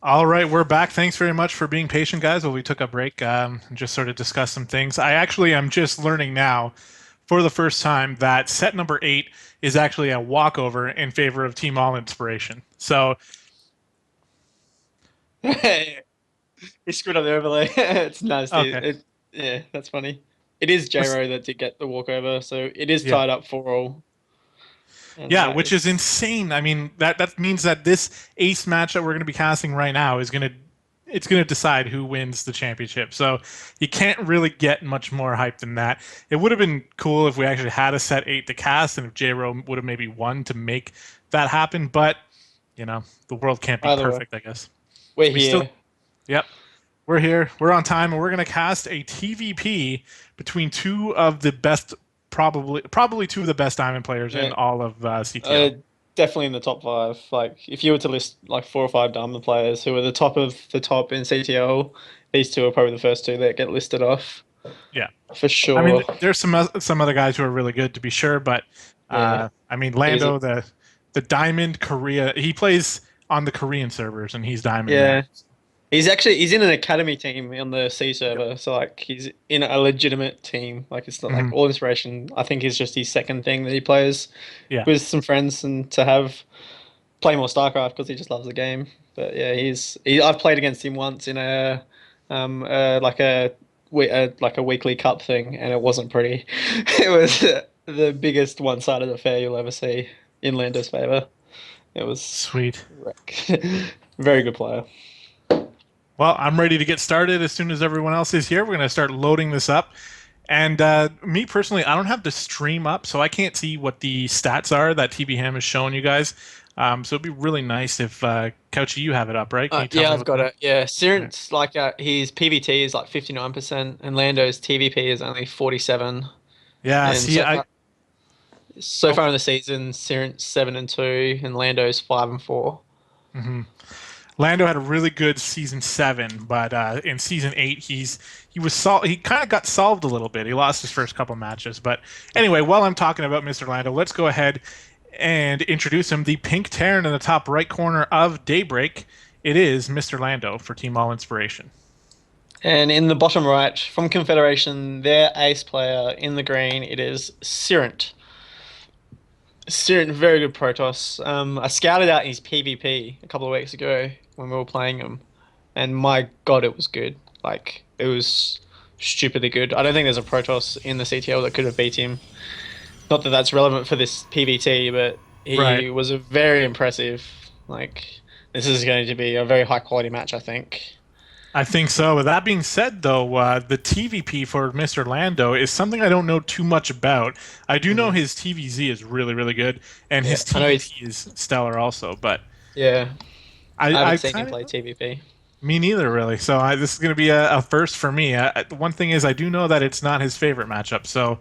Speaker 1: All right, we're back. Thanks very much for being patient, guys, while we took a break and just sort of discussed some things. I actually am just learning now for the first time that set number 8 is actually a walkover in favor of Team All Inspiration. So,
Speaker 2: He screwed up the overlay. It's nice.
Speaker 1: okay.
Speaker 2: Yeah, that's funny. It is
Speaker 1: What's-
Speaker 2: J-Ro that did get the walkover, so it is
Speaker 1: Yeah.
Speaker 2: tied up 4-all. And
Speaker 1: Yeah,
Speaker 2: that
Speaker 1: which is
Speaker 2: is
Speaker 1: insane. I mean, that means that this ace match that we're going to be casting right now is going to it's going to decide who wins the championship. So you can't really get much more hype than that. It would have been cool if we actually had a set 8 to cast and if J-Ro would have maybe won to make that happen, but the world can't be
Speaker 2: either way.
Speaker 1: perfect, I guess.
Speaker 2: We're
Speaker 1: We still
Speaker 2: here.
Speaker 1: Yep. We're here. We're on time and we're going to cast a TVP between two of the best probably two of the best diamond players in
Speaker 2: Yeah.
Speaker 1: all of CTL.
Speaker 2: Definitely in the top 5. Like, if you were to list like 4 or 5 diamond players who are the top of the top in CTL, these two are probably the first two that get listed off
Speaker 1: Yeah.
Speaker 2: for
Speaker 1: I mean,
Speaker 2: sure.
Speaker 1: there's some other guys who are really good to be sure, but
Speaker 2: Yeah,
Speaker 1: I mean,
Speaker 2: easy.
Speaker 1: Lando, the Diamond Korea, he plays on the Korean servers, and he's Diamond now.
Speaker 2: Yeah. He's in an academy team on the C
Speaker 1: Yep.
Speaker 2: server, so like he's in a legitimate team. Like it's not like
Speaker 1: Hmm.
Speaker 2: All Inspiration. I think is just his second thing that he plays
Speaker 1: Yeah.
Speaker 2: with some friends and to have play more StarCraft because he just loves the game. But yeah, I've played against him once in like like a weekly cup thing, and it wasn't pretty. It was the biggest one-sided affair you'll ever see in Lando's favor. It was
Speaker 1: Sweet.
Speaker 2: wreck. Very good player.
Speaker 1: Well, I'm ready to get started as soon as everyone else is here. We're going to start loading this up. And me personally, I don't have the stream up, so I can't see what the stats are that TB Ham is showing you guys. So it'd be really nice if Couchy, you have it up, right? Can you tell
Speaker 2: Yeah,
Speaker 1: me
Speaker 2: I've
Speaker 1: what
Speaker 2: got
Speaker 1: the?
Speaker 2: it. Yeah,
Speaker 1: All right.
Speaker 2: Sirent's like his PVT is like 59%, and Lando's TVP is only 47.
Speaker 1: Yeah.
Speaker 2: And
Speaker 1: See,
Speaker 2: so
Speaker 1: oh,
Speaker 2: far in the season, Sirent's 7-2, and Lando's 5-4.
Speaker 1: mhm. Lando had a really good season 7, but in season 8, he kind of got solved a little bit. He lost his first couple matches, but anyway, while I'm talking about Mr. Lando, let's go ahead and introduce him. The pink Terran in the top right corner of Daybreak. It is Mr. Lando for Team All Inspiration.
Speaker 2: And in the bottom right, from Confederation, their ace player in the green, it is Sirent. Sirent, very good Protoss. I scouted out his PvP a couple of weeks ago when we were playing him, and my God, it was good. Like, it was stupidly good. I don't think there's a Protoss in the CTL that could have beat him. Not that that's relevant for this PvT, but
Speaker 1: Right.
Speaker 2: he was a very impressive. Like, this is going to be a very high quality match, I think.
Speaker 1: I think so. With that being said, though, the TVP for Mr. Lando is something I don't know too much about. I do know
Speaker 2: Mhm.
Speaker 1: his TVZ is really, really good, and
Speaker 2: Yeah,
Speaker 1: his
Speaker 2: I know he's.
Speaker 1: TVP is stellar also. But
Speaker 2: Yeah, I
Speaker 1: I
Speaker 2: haven't seen him
Speaker 1: kind
Speaker 2: play
Speaker 1: of
Speaker 2: TvP.
Speaker 1: me neither, really. So this is going to be a first for me. One thing is, I do know that it's not his favorite matchup, so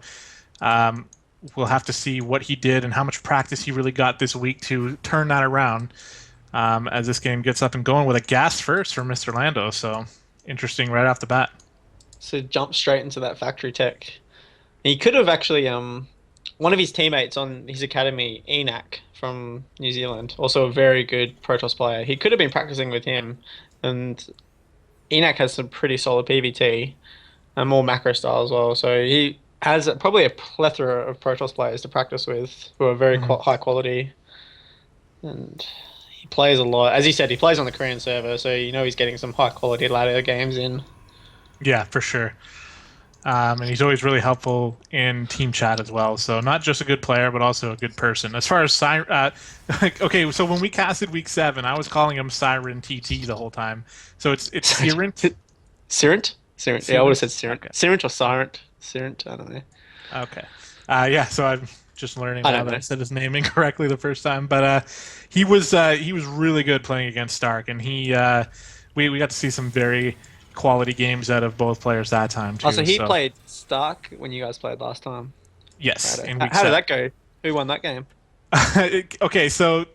Speaker 1: um, we'll have to see what he did and how much practice he really got this week to turn that around as this game gets up and going with a gas first for Mr. Lando. So interesting right off the bat.
Speaker 2: So jump straight into that factory tech. He could have actually one of his teammates on his academy, Enac from New Zealand, also a very good Protoss player. He could have been practicing with him, and Enac has some pretty solid PvT and more macro style as well. So he has probably a plethora of Protoss players to practice with who are very
Speaker 1: Mhm.
Speaker 2: high quality, and he plays a lot. As he said, he plays on the Korean server, so you know he's getting some high quality ladder games in.
Speaker 1: Yeah, for sure. And he's always really helpful in team chat as well. So not just a good player, but also a good person. As far as like, okay, so when we casted week 7, I was calling him Siren TT the whole time. So it's Sirent,
Speaker 2: Sirent? Sirent. Yeah, I would have
Speaker 1: Sirent.
Speaker 2: said Sirent.
Speaker 1: Okay,
Speaker 2: Sirent or Sirent? Sirent? I don't know.
Speaker 1: okay, yeah. So I'm just learning
Speaker 2: I
Speaker 1: now
Speaker 2: don't
Speaker 1: that I
Speaker 2: know.
Speaker 1: said his name incorrectly the first time. But he was really good playing against Stark, and we got to see some very quality games out of both players that time
Speaker 2: Also,
Speaker 1: too.
Speaker 2: he
Speaker 1: So
Speaker 2: played Stark when you guys played last time.
Speaker 1: yes,
Speaker 2: Right.
Speaker 1: in
Speaker 2: How,
Speaker 1: week
Speaker 2: how did
Speaker 1: 7.
Speaker 2: that go? Who won that game?
Speaker 1: Okay, so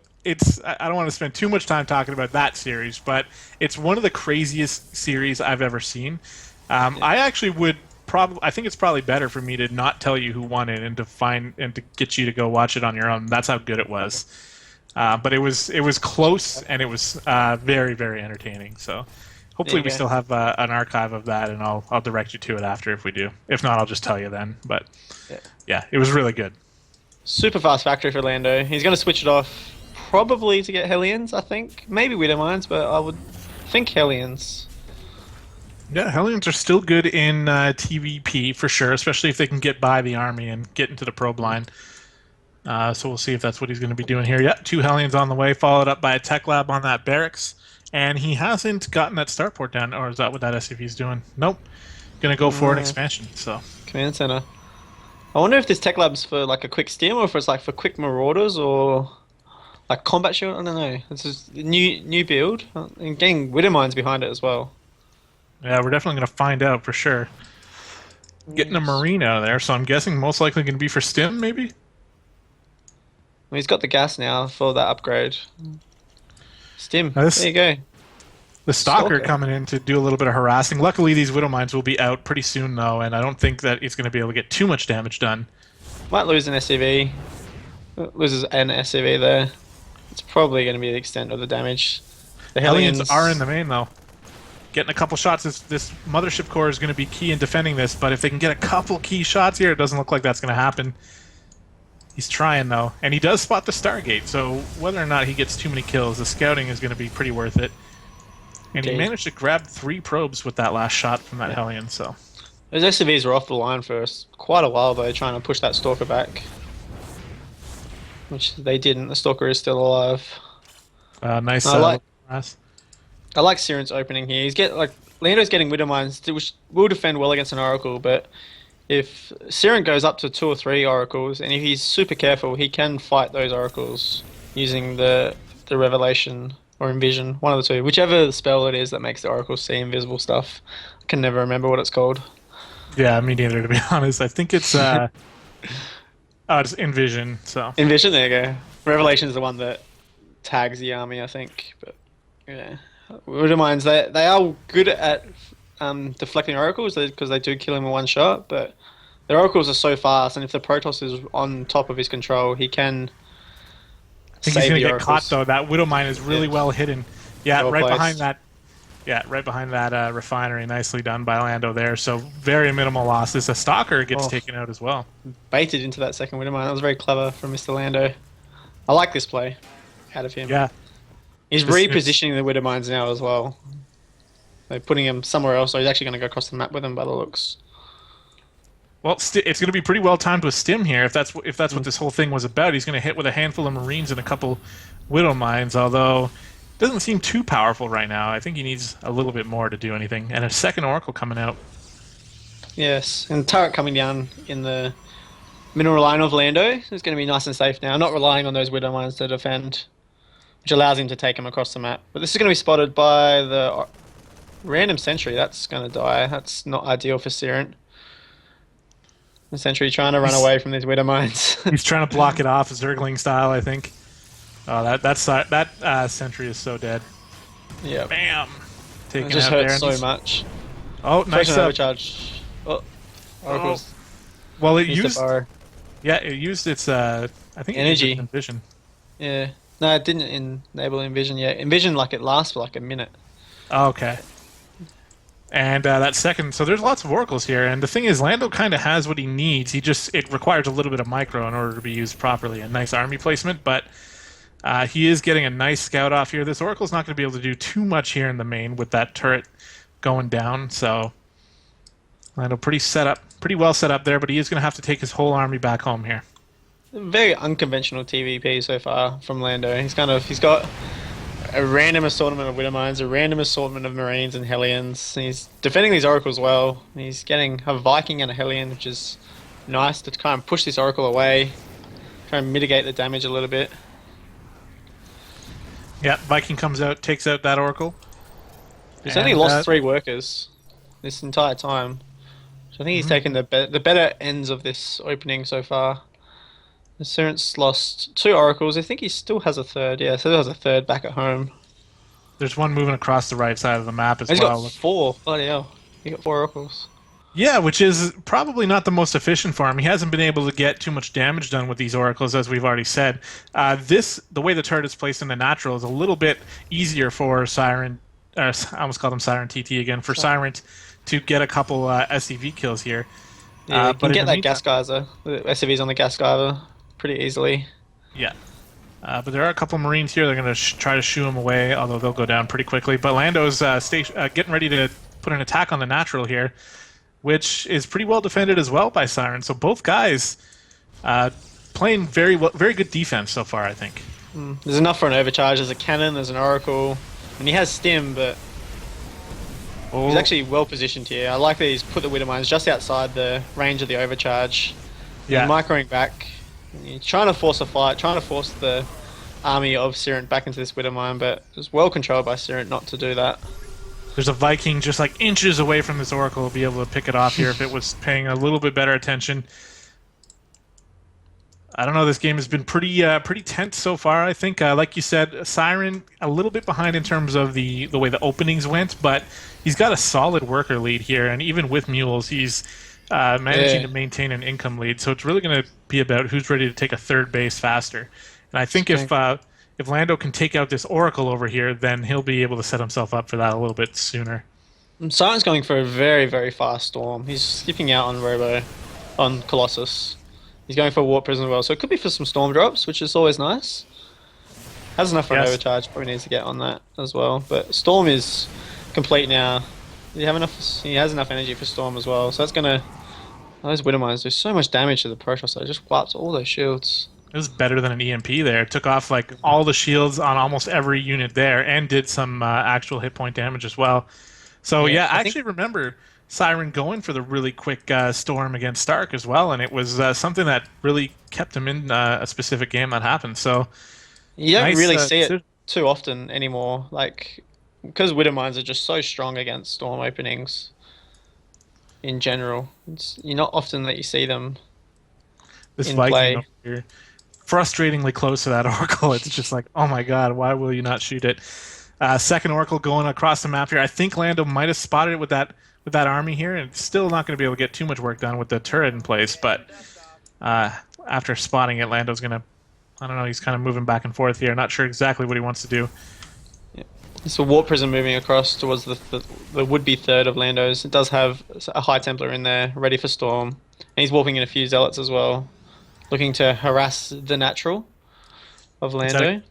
Speaker 1: I don't want to spend too much time talking about that series, but it's one of the craziest series I've ever seen.
Speaker 2: Yeah.
Speaker 1: I actually would probably I think it's probably better for me to not tell you who won it and to get you to go watch it on your own. That's how good it was. But it was close, and it was very, very entertaining. So hopefully we still have an archive of that, and I'll direct you to it after if we do. If not, I'll just tell you then. But yeah, it was really good.
Speaker 2: Super fast factory for Lando. He's going to switch it off probably to get Hellions, I think. Maybe Widowmines, but I would think Hellions.
Speaker 1: Yeah, Hellions are still good in TVP for sure, especially if they can get by the army and get into the probe line. So we'll see if that's what he's going to be doing here. Yeah, 2 Hellions on the way, followed up by a tech lab on that barracks. And he hasn't gotten that starport down, or is that what that SCV is doing? Nope. Going to go for an expansion. So
Speaker 2: Command center. I wonder if this tech lab's for like a quick stim, or if it's like for quick marauders, or like combat shield. I don't know. This is new build, and getting Widowmines behind it as well.
Speaker 1: yeah, we're definitely going to find out for sure. Getting a Marine out of there, so I'm guessing most likely going to be for stim, maybe?
Speaker 2: Well, he's got the gas now for that upgrade. Stim.
Speaker 1: Now
Speaker 2: there you go.
Speaker 1: The Stalker coming in to do a little bit of harassing. Luckily, these Widowmines will be out pretty soon, though, and I don't think that it's going to be able to get too much damage done.
Speaker 2: Might lose an SCV. Loses an SCV there. It's probably going to be the extent of the damage. The
Speaker 1: Hellions are in the main, though. Getting a couple shots. This Mothership Core is going to be key in defending this, but if they can get a couple key shots here, it doesn't look like that's going to happen. He's trying, though, and he does spot the Stargate, so whether or not he gets too many kills, the scouting is going to be pretty worth it. And he managed to grab 3 probes with that last shot from that Hellion, so...
Speaker 2: Those SCVs were off the line for quite a while, though, trying to push that Stalker back. Which they didn't. The Stalker is still alive.
Speaker 1: Nice.
Speaker 2: I like Siren's opening here. Lando's getting Widowmines, which will defend well against an Oracle, but if Siren goes up to 2 or 3 Oracles, and if he's super careful, he can fight those Oracles using the Revelation or Envision, one of the two. Whichever spell it is that makes the Oracles see invisible stuff. I can never remember what it's called.
Speaker 1: Yeah, me neither, to be honest. I think it's it's Envision. So
Speaker 2: Envision, there you go. Revelation is the one that tags the army, I think. But yeah, Widowmines, they are good at deflecting Oracles because they do kill him in one shot. But their Oracles are so fast, and if the Protoss is on top of his control, he can.
Speaker 1: I think he's going to get caught, though. That Widowmine is really well hidden. Yeah,
Speaker 2: well
Speaker 1: right
Speaker 2: placed.
Speaker 1: behind that. Yeah, right behind that refinery. Nicely done by Lando there. So very minimal losses. A Stalker gets taken out as well.
Speaker 2: Baited into that second Widowmine. That was very clever from Mr. Lando. I like this play out of him.
Speaker 1: Yeah.
Speaker 2: He's repositioning the Widowmines now as well. They're putting him somewhere else, so he's actually going to go across the map with him by the looks.
Speaker 1: Well, it's going to be pretty well timed with Stim here. If that's what this whole thing was about, he's going to hit with a handful of Marines and a couple Widowmines. Although it doesn't seem too powerful right now. I think he needs a little bit more to do anything. And a second Oracle coming out.
Speaker 2: Yes, and turret coming down in the mineral line of Lando. It's going to be nice and safe now, not relying on those Widowmines to defend, which allows him to take him across the map. But this is going to be spotted by the random sentry. That's going to die. That's not ideal for Siren. The sentry trying to run away from these Widowmines.
Speaker 1: He's trying to block it off, Zergling style, I think. Oh, that sentry is so dead.
Speaker 2: Yeah.
Speaker 1: Bam. Taking
Speaker 2: it just
Speaker 1: out
Speaker 2: hurts
Speaker 1: there.
Speaker 2: so much.
Speaker 1: Oh, nice
Speaker 2: overcharge. Oh, Oracles.
Speaker 1: Well, it used.
Speaker 2: Bar.
Speaker 1: Yeah, it used its. I think
Speaker 2: energy.
Speaker 1: It used Envision.
Speaker 2: Yeah. No, it didn't enable Envision yet. Envision, like, it lasts for like a minute.
Speaker 1: Oh, okay. And that second, so there's lots of Oracles here, and the thing is, Lando kind of has what he needs. It requires a little bit of micro in order to be used properly. A nice army placement, but he is getting a nice scout off here. This Oracle's not going to be able to do too much here in the main with that turret going down, so Lando pretty well set up there, but he is going to have to take his whole army back home here.
Speaker 2: Very unconventional TVP so far from Lando. He's got a random assortment of Widowmines, a random assortment of Marines and Hellions. He's defending these Oracles well. He's getting a Viking and a Hellion, which is nice to kind of push this Oracle away, try and mitigate the damage a little bit.
Speaker 1: Yeah, Viking comes out, takes out that Oracle.
Speaker 2: He's only lost 3 workers this entire time. So I think he's taken the better ends of this opening so far. The Siren's lost 2 Oracles. I think he still has a third. Yeah, still has a third back at home.
Speaker 1: There's one moving across the right side of the map as
Speaker 2: He's
Speaker 1: well.
Speaker 2: got 4. Bloody hell. He got 4 Oracles.
Speaker 1: Yeah, which is probably not the most efficient for him. He hasn't been able to get too much damage done with these oracles, as we've already said. The way the turret is placed in the natural is a little bit easier for Siren. I almost called him Siren TT again. For
Speaker 2: So,
Speaker 1: Siren to get a couple SCV kills here.
Speaker 2: yeah, you can
Speaker 1: But in
Speaker 2: get
Speaker 1: the
Speaker 2: that
Speaker 1: meantime,
Speaker 2: gas geyser, the SCVs on the gas geyser, pretty easily.
Speaker 1: yeah. But there are a couple Marines here. They're going to try to shoo him away, although they'll go down pretty quickly. But Lando's getting ready to put an attack on the natural here, which is pretty well defended as well by Siren. So both guys uh, playing very good defense so far, I think.
Speaker 2: There's enough for an overcharge. There's a cannon, there's an oracle, and he has stim, but
Speaker 1: Oh,
Speaker 2: he's actually well positioned here. I like that he's put the Widow Mines just outside the range of the overcharge.
Speaker 1: yeah.
Speaker 2: He's microing back. He's trying to force a fight, trying to force the army of Sirent back into this Widow Mine, but it's well controlled by Sirent not to do that.
Speaker 1: There's a Viking just like inches away from this Oracle will be able to pick it off here if it was paying a little bit better attention. I don't know. This game has been pretty tense so far. I think, like you said, Siren a little bit behind in terms of the way the openings went, but he's got a solid worker lead here, and even with mules, he's managing to maintain an income lead. So it's really going to be about who's ready to take a third base faster. And I think if Lando can take out this Oracle over here, then he'll be able to set himself up for that a little bit sooner.
Speaker 2: Siren's going for a very, very fast storm. He's skipping out on on Colossus. He's going for a warp prison as well, so it could be for some storm drops, which is always nice. Has enough for an overcharge, probably needs to get on that as well. But storm is complete now. Does he have enough? He has enough energy for storm as well, so that's gonna. Those Widow Mines do so much damage to the Protoss, so it just wipes all those shields.
Speaker 1: It was better than an EMP there. It took off like all the shields on almost every unit there, and did some actual hit point damage as well. So yeah, I actually remember Siren going for the really quick storm against Stark as well, and it was something that really kept him in a specific game that happened. So
Speaker 2: you don't
Speaker 1: nice,
Speaker 2: really see it too often anymore, like because Widow Mines are just so strong against storm openings. In general, you're not often that you see them
Speaker 1: this
Speaker 2: in
Speaker 1: Viking
Speaker 2: play.
Speaker 1: over here, frustratingly close to that Oracle. It's just like, oh my god, why will you not shoot it? Second Oracle going across the map here. I think Lando might have spotted it with that army here, and still not going to be able to get too much work done with the turret in place. But after spotting it, Lando's going to, I don't know, he's kind of moving back and forth here. Not sure exactly what he wants to do.
Speaker 2: Yeah. It's a warp prism moving across towards the would-be third of Lando's. It does have a High Templar in there, ready for storm, and he's warping in a few zealots as well, looking to harass the natural of Lando.
Speaker 1: Is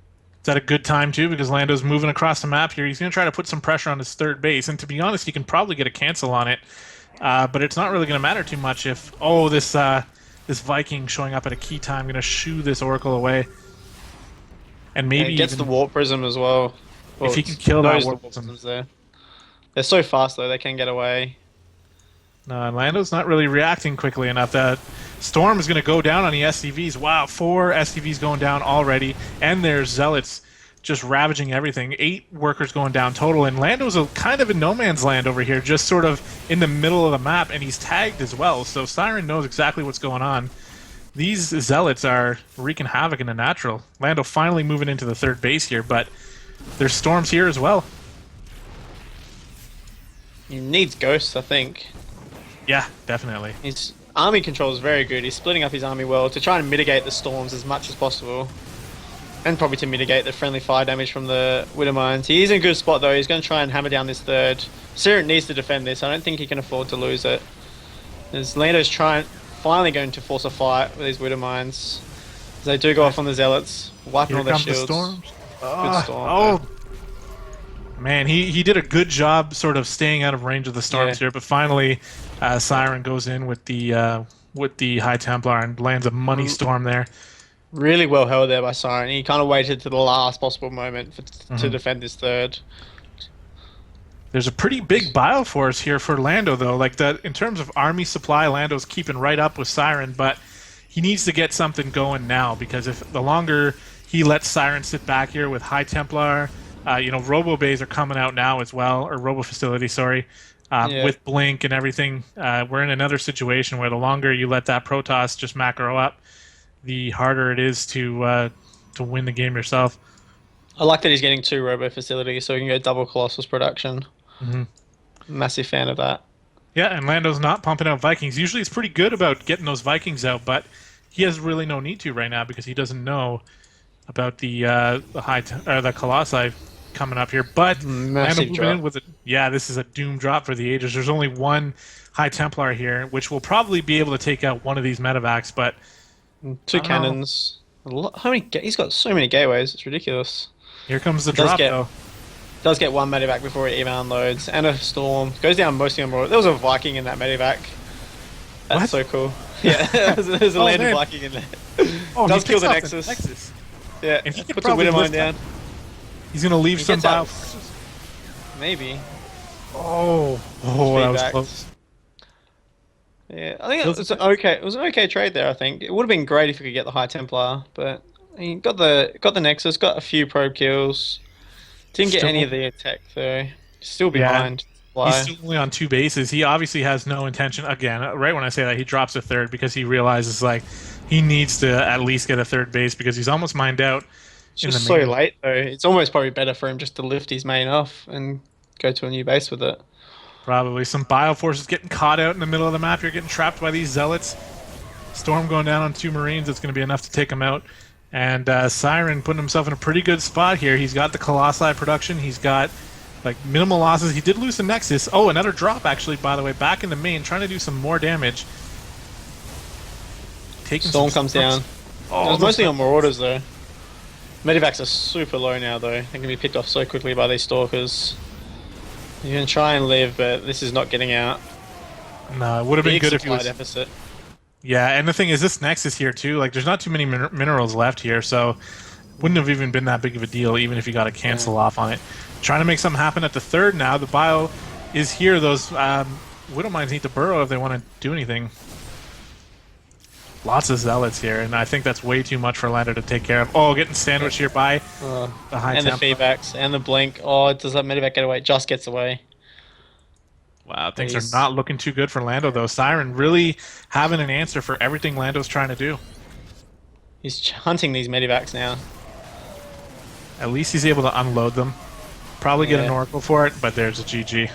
Speaker 1: that a good time too? Because Lando's moving across the map here. He's going to try to put some pressure on his third base, and to be honest, he can probably get a cancel on it. But it's not really going to matter too much if this Viking showing up at a key time going to shoo this Oracle away, and maybe
Speaker 2: he gets the warp prism as well.
Speaker 1: If he can kill that warp prism
Speaker 2: there. They're so fast though; they can get away.
Speaker 1: No, and Lando's not really reacting quickly enough. That Storm is going to go down on the SCVs. Wow, 4 SCVs going down already, and there's Zealots just ravaging everything. 8 workers going down total, and Lando's kind of in no man's land over here, just sort of in the middle of the map, and he's tagged as well, so Siren knows exactly what's going on. These Zealots are wreaking havoc in the natural. Lando finally moving into the third base here, but there's Storms here as well.
Speaker 2: He needs ghosts, I think.
Speaker 1: Yeah, definitely.
Speaker 2: His army control is very good. He's splitting up his army well to try and mitigate the storms as much as possible. And probably to mitigate the friendly fire damage from the Widow Mines. He is in a good spot though. He's going to try and hammer down this third. Sirent needs to defend this. I don't think he can afford to lose it. As Lando's finally going to force a fight with these Widow Mines. As they do go off on the Zealots, wiping all their shields.
Speaker 1: The storms.
Speaker 2: Good storm.
Speaker 1: Oh, man, he did a good job sort of staying out of range of the storms here, but finally Siren goes in with the High Templar and lands a money storm there.
Speaker 2: Really well held there by Siren. He kind of waited to the last possible moment to defend his third.
Speaker 1: There's a pretty big bioforce here for Lando, though. Like in terms of army supply, Lando's keeping right up with Siren, but he needs to get something going now, because if the longer he lets Siren sit back here with High Templar, Robo Bays are coming out now as well, or Robo Facility, sorry, with Blink and everything. We're in another situation where the longer you let that Protoss just macro up, the harder it is to win the game yourself.
Speaker 2: I like that he's getting 2 Robo Facilities so he can go double Colossus production. Massive fan of that.
Speaker 1: Yeah, and Lando's not pumping out Vikings. Usually he's pretty good about getting those Vikings out, but he has really no need to right now because he doesn't know about the Colossi coming up here. But Lando
Speaker 2: Massive
Speaker 1: moving in
Speaker 2: drop.
Speaker 1: with it. Yeah, this is a doom drop for the Ages. There's only one High Templar here, which will probably be able to take out one of these medevacs, but
Speaker 2: Two
Speaker 1: I don't know.
Speaker 2: cannons. A lot, how many? He's got so many gateways. It's ridiculous.
Speaker 1: Here comes the
Speaker 2: Does
Speaker 1: drop,
Speaker 2: get
Speaker 1: though.
Speaker 2: does get one medevac before it even unloads, and a storm goes down mostly on Royal. There was a Viking in that medevac. That's
Speaker 1: What?
Speaker 2: so cool. Yeah, there's a
Speaker 1: Oh,
Speaker 2: landed
Speaker 1: man.
Speaker 2: Viking in there.
Speaker 1: Oh,
Speaker 2: Does
Speaker 1: he
Speaker 2: kill
Speaker 1: picks
Speaker 2: the
Speaker 1: off
Speaker 2: Nexus. Yeah,
Speaker 1: And he could
Speaker 2: puts a
Speaker 1: probably
Speaker 2: Widow Mine
Speaker 1: lift that.
Speaker 2: down.
Speaker 1: He's going to leave
Speaker 2: He
Speaker 1: some
Speaker 2: gets out.
Speaker 1: bio forces.
Speaker 2: Maybe.
Speaker 1: Oh, that was
Speaker 2: Feedbacks.
Speaker 1: close.
Speaker 2: Yeah, I think it
Speaker 1: Kills
Speaker 2: was
Speaker 1: the
Speaker 2: an okay. It was an okay trade there. I think it would have been great if you could get the High Templar, but he got the Nexus, got a few probe kills. Didn't get any
Speaker 1: Still,
Speaker 2: of the attack though. Still
Speaker 1: yeah,
Speaker 2: behind.
Speaker 1: he's
Speaker 2: Fly.
Speaker 1: still only on 2 bases. He obviously has no intention. Again, right when I say that, he drops a third because he realizes like he needs to at least get a third base because he's almost mined out
Speaker 2: It's
Speaker 1: in the
Speaker 2: just so
Speaker 1: main.
Speaker 2: late though. It's almost probably better for him just to lift his main off and go to a new base with it.
Speaker 1: Probably some bio forces getting caught out in the middle of the map. You're getting trapped by these zealots. Storm going down on 2 Marines. It's going to be enough to take him out. And Siren putting himself in a pretty good spot here. He's got the Colossi production. He's got like minimal losses. He did lose the Nexus. Oh, another drop actually, by the way, back in the main, trying to do some more damage. Taking
Speaker 2: Storm
Speaker 1: some
Speaker 2: comes down.
Speaker 1: Oh,
Speaker 2: It was
Speaker 1: those-
Speaker 2: mostly on Marauders though. Medivacs are super low now though. They can be picked off so quickly by these stalkers. You can try and live, but this is not getting out.
Speaker 1: No, it would have been
Speaker 2: Big
Speaker 1: good if he
Speaker 2: supply
Speaker 1: was.
Speaker 2: deficit.
Speaker 1: Yeah, and the thing is, this Nexus here too. Like, there's not too many minerals left here, so wouldn't have even been that big of a deal, even if you got to cancel off on it. Trying to make something happen at the third now. The bio is here. Those Widow Mines need to burrow if they want to do anything. Lots of zealots here, and I think that's way too much for Lander to take care of. Oh, getting sandwiched here by the High
Speaker 2: And the
Speaker 1: Templar.
Speaker 2: feedbacks and the blink. Oh, does that medevac get away? It just gets away.
Speaker 1: Wow, things
Speaker 2: He's-
Speaker 1: are not looking too good for Lando, though. Siren really having an answer for everything Lando's trying to do.
Speaker 2: He's hunting these medevacs now.
Speaker 1: At least he's able to unload them. Probably get an
Speaker 2: Yeah.
Speaker 1: Oracle for it, but there's a GG.